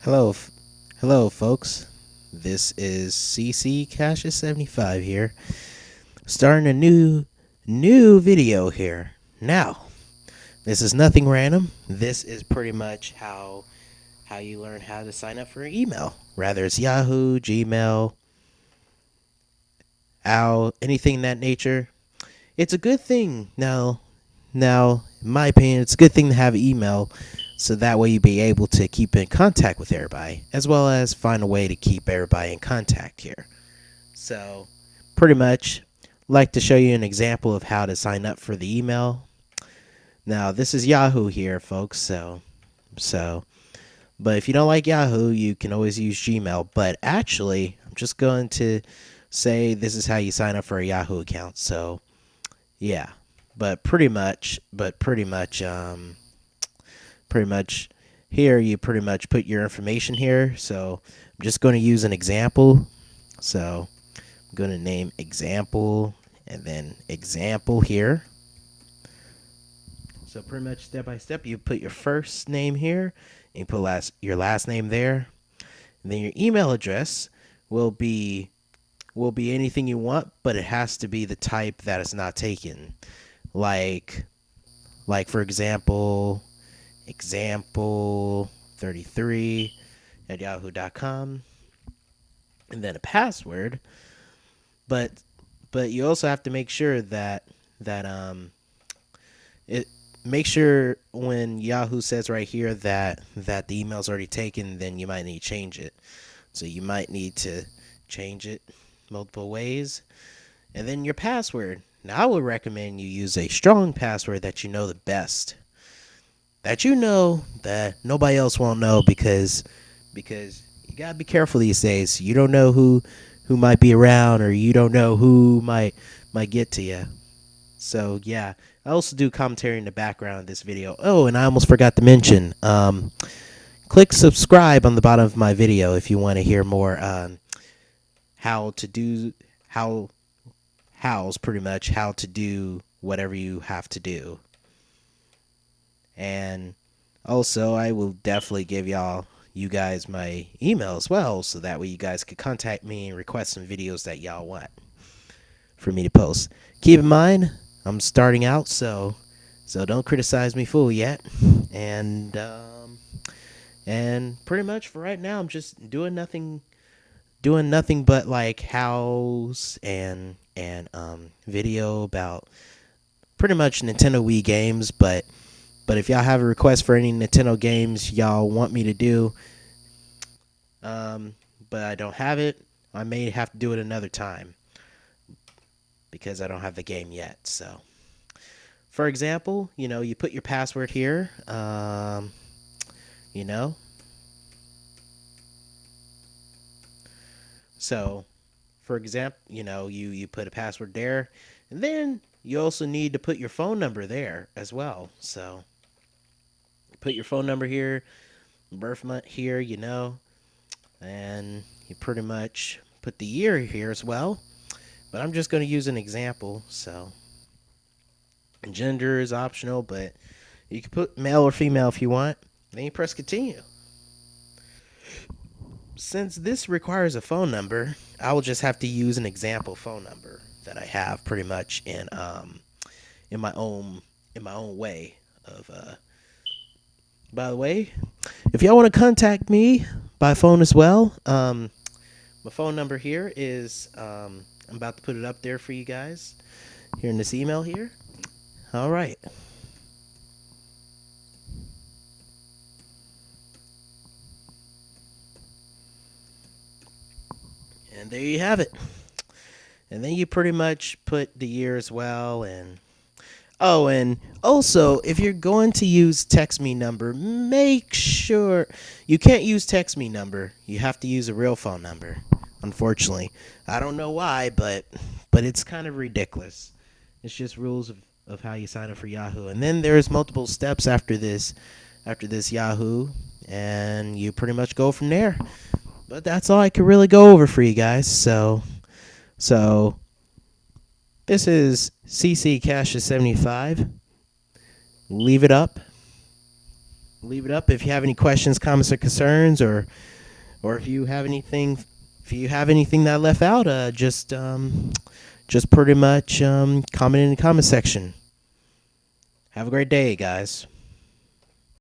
Hello, hello, folks. This is CC Cash 75 here, starting a new video here. Now, this is nothing random. This is pretty much how you learn how to sign up for an email. Rather it's Yahoo, Gmail, anything in that nature. It's a good thing. Now, in my opinion, it's a good thing to have email so that way you'll be able to keep in contact with everybody, as well as find a way to keep everybody in contact here. So, pretty much, like to show you an example of how to sign up for the email. Now, this is Yahoo here, folks. But if you don't like Yahoo, you can always use Gmail. But actually, I'm just going to say this is how you sign up for a Yahoo account. So, yeah, pretty much here you pretty much put your information here. So I'm just going to use an example. So I'm going to name example and then example here. So pretty much step by step, you put your first name here and you put your last name there, and then your email address will be anything you want, but it has to be the type that is not taken. Like for example 33 at yahoo.com, and then a password. But you also have to make sure that it make sure when Yahoo says right here that the email's already taken, then you might need to change it. So you might need to change it multiple ways. And then your password. Now I would recommend you use a strong password that you know the best. That you know that nobody else won't know, because you gotta be careful these days. You don't know who might be around, or you don't know who might get to you. So yeah, I also do commentary in the background of this video. Oh, and I almost forgot to mention, click subscribe on the bottom of my video if you want to hear more how's pretty much how to do whatever you have to do. And also, I will definitely give you guys my email as well, so that way you guys could contact me and request some videos that y'all want for me to post. Keep in mind, I'm starting out, so don't criticize me full yet. And pretty much for right now, I'm just doing nothing but like hows and video about pretty much Nintendo Wii games. But if y'all have a request for any Nintendo games y'all want me to do, but I don't have it, I may have to do it another time because I don't have the game yet. So, for example, you put your password here, So, for example, you put a password there, and then you also need to put your phone number there as well. So, put your phone number here, birth month here, and you pretty much put the year here as well. But I'm just going to use an example. So, gender is optional, but you can put male or female if you want. Then you press continue. Since this requires a phone number, I will just have to use an example phone number that I have pretty much in my own way of by the way, if y'all want to contact me by phone as well, my phone number here is I'm about to put it up there for you guys here in this email here. All right. And there you have it. And then you pretty much put the year as well. And also, if you're going to use text me number, make sure you can't use text me number. You have to use a real phone number. Unfortunately, I don't know why, but it's kind of ridiculous. It's just rules of how you sign up for Yahoo. And then there's multiple steps after this Yahoo, and you pretty much go from there. But that's all I could really go over for you guys. So this is CC Cash 75. Leave it up. leave it up. If you have any questions, comments, or concerns, or if you have anything that I left out, just pretty much comment in the comment section. Have a great day, guys.